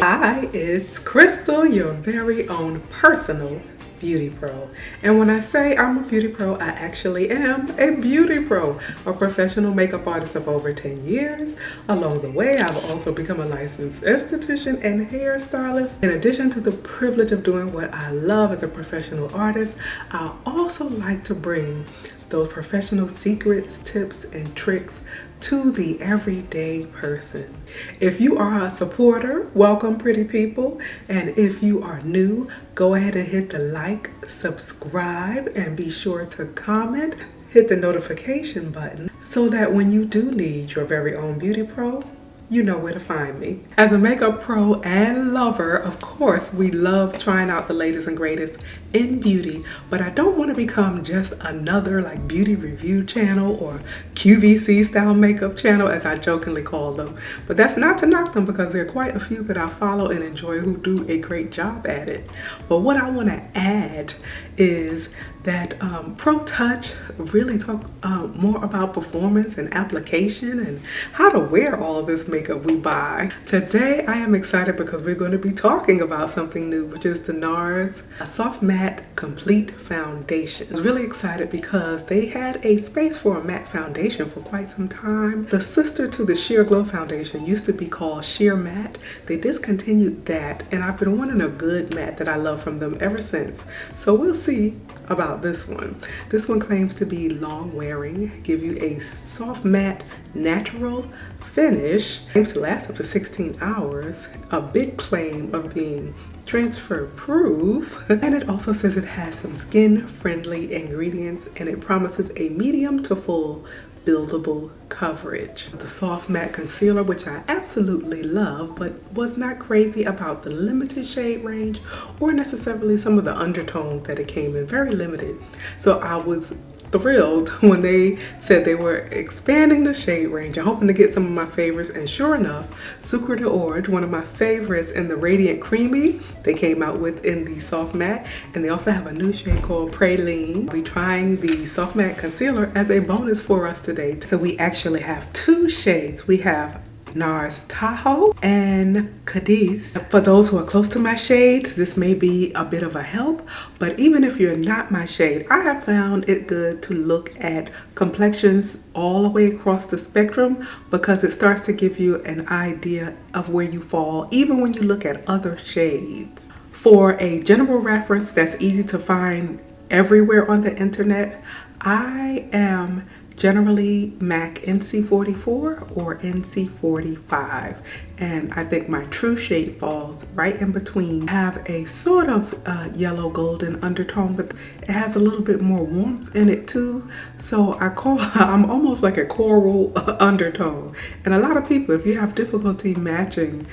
Hi, it's Crystal, your very own personal beauty pro. And when I say I'm a beauty pro, I actually am a beauty pro, a professional makeup artist of over 10 years. Along the way, I've also become a licensed esthetician and hairstylist. In addition to the privilege of doing what I love as a professional artist, I also like to bring those professional secrets, tips, and tricks to the everyday person. If you are a supporter, welcome pretty people. And if you are new, go ahead and hit the like, subscribe, and be sure to comment. Hit the notification button so that when you do need your very own beauty pro, you know where to find me. As a makeup pro and lover, of course, we love trying out the latest and greatest in beauty, but I don't want to become just another like beauty review channel or QVC style makeup channel, as I jokingly call them. But that's not to knock them, because there are quite a few that I follow and enjoy who do a great job at it. But what I want to add is that Pro Touch really talk more about performance and application and how to wear all of this makeup we buy. Today I am excited because we're going to be talking about something new, which is the Nars Soft Matte Complete Foundation. I was really excited because they had a space for a matte foundation for quite some time. The sister to the Sheer Glow foundation used to be called Sheer Matte. They discontinued that, and I've been wanting a good matte that I love from them ever since. So we'll see about this one. This one claims to be long wearing, give you a soft matte natural finish, claims to last up to 16 hours, a big claim of being transfer proof, and it also says it has some skin friendly ingredients and it promises a medium to full buildable coverage. The soft matte concealer, which I absolutely love, but was not crazy about the limited shade range or necessarily some of the undertones that it came in, very limited. So I was thrilled when they said they were expanding the shade range. I'm hoping to get some of my favorites, and sure enough, Sucre d'Orge, one of my favorites in the Radiant Creamy, they came out with in the soft matte, and they also have a new shade called Praline. I'll be trying the soft matte concealer as a bonus for us today. So we actually have two shades. We have Nars Tahoe and Cadiz. For those who are close to my shades, this may be a bit of a help, but even if you're not my shade, I have found it good to look at complexions all the way across the spectrum, because it starts to give you an idea of where you fall, even when you look at other shades. For a general reference that's easy to find everywhere on the internet, I am generally MAC NC44 or NC45, and I think my true shade falls right in between. I have a sort of yellow golden undertone, but it has a little bit more warmth in it too, so I'm almost like a coral undertone. And a lot of people, if you have difficulty matching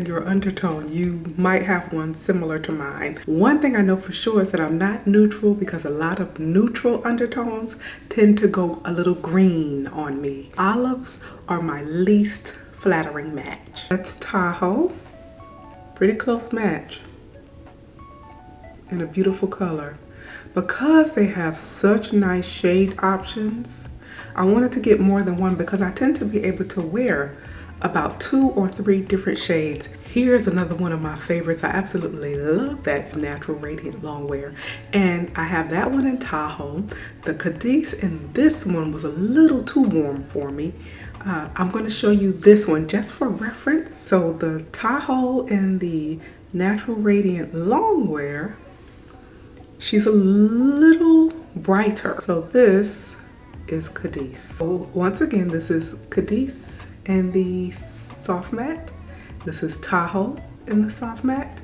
your undertone, you might have one similar to mine. One thing I know for sure is that I'm not neutral, because a lot of neutral undertones tend to go a little green on me. Olives are my least flattering match. That's Tahoe, pretty close match, and a beautiful color. Because they have such nice shade options, I wanted to get more than one, because I tend to be able to wear about 2 or 3 different shades. Here's another one of my favorites. I absolutely love that Natural Radiant Longwear, and I have that one in Tahoe. The Cadiz in this one was a little too warm for me. I'm going to show you this one just for reference. So the Tahoe and the Natural Radiant Longwear, she's a little brighter. So this is Cadiz. So once again, this is Cadiz and the soft matte. This is Tahoe in the soft matte,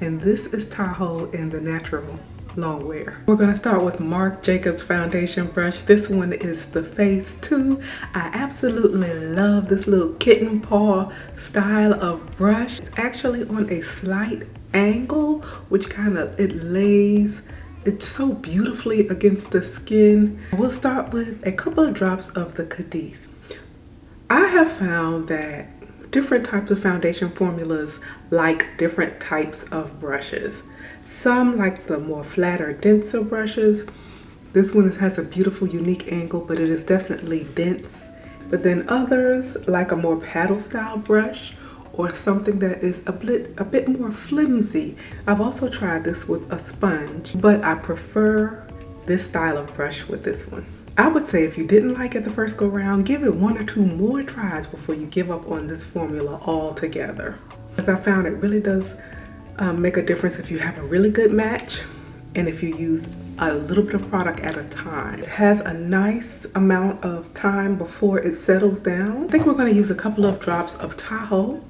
and this is Tahoe in the natural longwear. We're going to start with Marc Jacobs foundation brush. This one is the Phase 2. I absolutely love this little kitten paw style of brush. It's actually on a slight angle, which it lays so beautifully against the skin. We'll start with a couple of drops of the Cadiz. I have found that different types of foundation formulas like different types of brushes. Some like the more flatter, denser brushes. This one has a beautiful, unique angle, but it is definitely dense. But then others like a more paddle style brush, or something that is a bit more flimsy. I've also tried this with a sponge, but I prefer this style of brush with this one. I would say if you didn't like it the first go round, give it 1 or 2 more tries before you give up on this formula altogether. As I found, it really does make a difference if you have a really good match and if you use a little bit of product at a time. It has a nice amount of time before it settles down. I think we're going to use a couple of drops of Tahoe,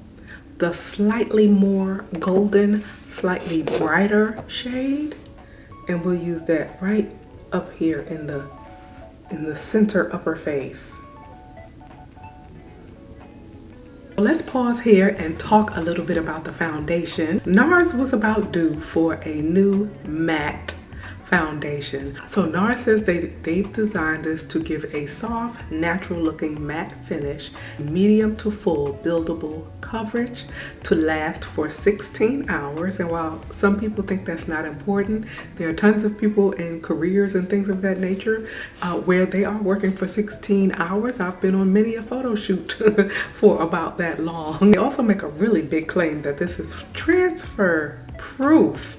the slightly more golden, slightly brighter shade, and we'll use that right up here in the center upper face. Let's pause here and talk a little bit about the foundation. Nars was about due for a new matte foundation. So Nars says they've designed this to give a soft, natural looking matte finish, medium to full buildable coverage to last for 16 hours. And while some people think that's not important, there are tons of people in careers and things of that nature where they are working for 16 hours. I've been on many a photo shoot for about that long. They also make a really big claim that this is transfer proof.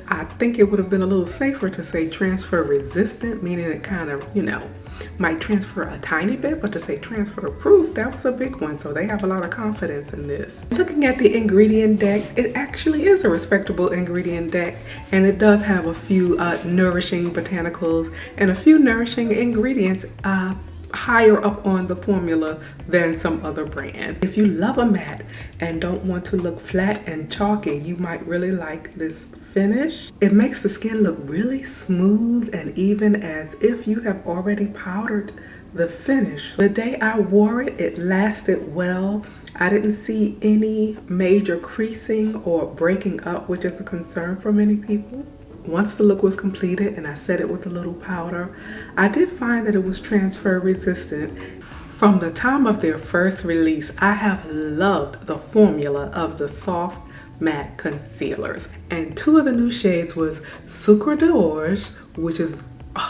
I think it would have been a little safer to say transfer resistant, meaning it kind of, you know, might transfer a tiny bit, but to say transfer proof, that was a big one. So they have a lot of confidence in this. Looking at the ingredient deck, it actually is a respectable ingredient deck, and it does have a few nourishing botanicals and a few nourishing ingredients higher up on the formula than some other brand. If you love a matte and don't want to look flat and chalky, you might really like this finish. It makes the skin look really smooth and even, as if you have already powdered the finish. The day I wore it, it lasted well. I didn't see any major creasing or breaking up, which is a concern for many people. Once the look was completed and I set it with a little powder, I did find that it was transfer resistant. From the time of their first release, I have loved the formula of the soft matte concealers. And 2 of the new shades was Sucre d'Orge, which is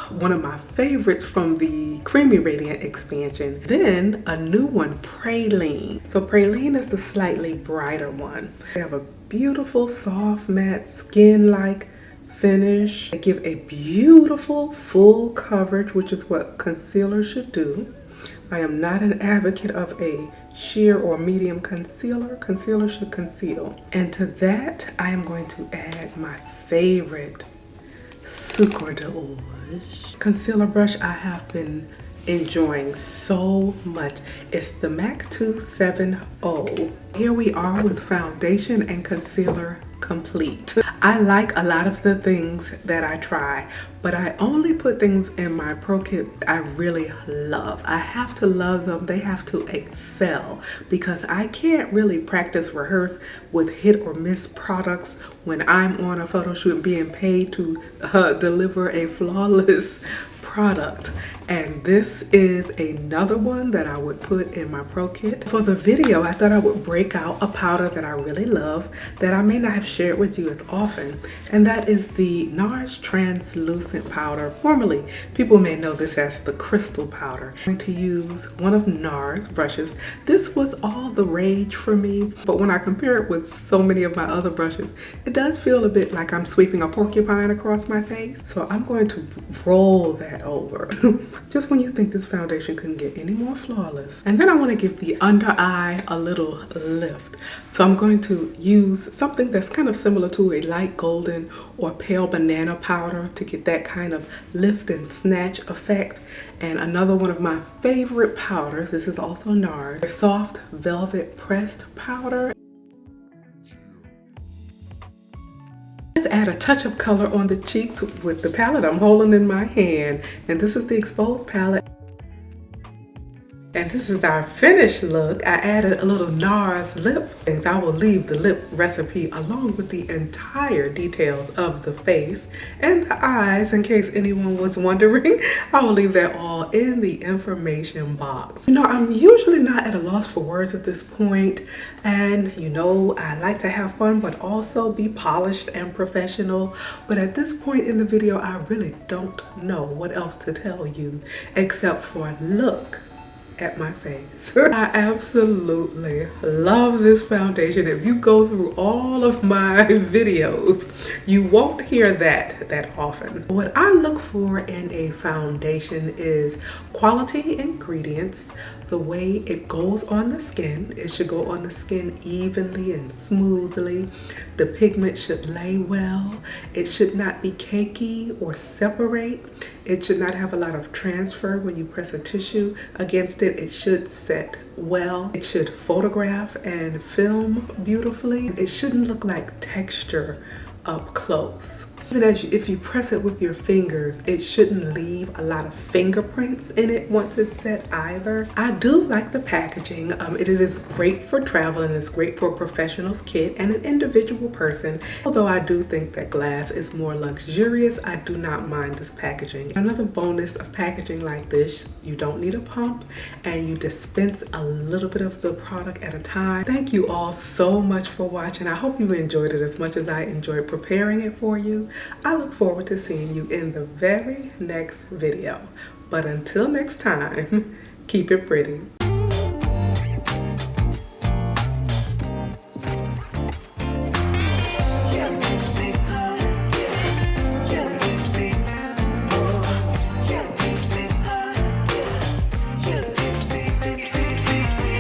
one of my favorites from the Creamy Radiant expansion. Then a new one, Praline. So Praline is the slightly brighter one. They have a beautiful soft matte skin-like finish. They give a beautiful full coverage, which is what concealer should do. I am not an advocate of a sheer or medium concealer. Concealer should conceal. And to that, I am going to add my favorite Sucre d'Orge concealer brush I have been enjoying so much. It's the MAC 270. Here we are with foundation and concealer complete. I like a lot of the things that I try, but I only put things in my pro kit I really love. I have to love them. They have to excel, because I can't really practice rehearse with hit or miss products when I'm on a photo shoot being paid to deliver a flawless product. And this is another one that I would put in my pro kit. For the video, I thought I would break out a powder that I really love that I may not have shared with you as often, and that is the Nars translucent powder. Formerly, people may know this as the crystal powder. I'm going to use one of Nars brushes. This was all the rage for me, but when I compare it with so many of my other brushes, it does feel a bit like I'm sweeping a porcupine across my face. So I'm going to roll that over. Just when you think this foundation couldn't get any more flawless. And then I want to give the under eye a little lift. So I'm going to use something that's kind of similar to a light golden or pale banana powder to get that kind of lift and snatch effect. And another one of my favorite powders, this is also Nars, a soft velvet pressed powder. Let's add a touch of color on the cheeks with the palette I'm holding in my hand. And this is the Exposed palette. And this is our finished look. I added a little Nars lip, and I will leave the lip recipe along with the entire details of the face and the eyes in case anyone was wondering. I will leave that all in the information box. You know, I'm usually not at a loss for words at this point, and you know, I like to have fun but also be polished and professional. But at this point in the video, I really don't know what else to tell you except for look at my face. I absolutely love this foundation. If you go through all of my videos, you won't hear that often. What I look for in a foundation is quality ingredients, the way it goes on the skin. It should go on the skin evenly and smoothly. The pigment should lay well. It should not be cakey or separate. It should not have a lot of transfer when you press a tissue against it. It should set well. It should photograph and film beautifully. It shouldn't look like texture up close. Even if you press it with your fingers, it shouldn't leave a lot of fingerprints in it once it's set either. I do like the packaging. It is great for travel and it's great for a professional's kit and an individual person. Although I do think that glass is more luxurious, I do not mind this packaging. Another bonus of packaging like this, you don't need a pump and you dispense a little bit of the product at a time. Thank you all so much for watching. I hope you enjoyed it as much as I enjoyed preparing it for you. I look forward to seeing you in the very next video. But until next time, keep it pretty.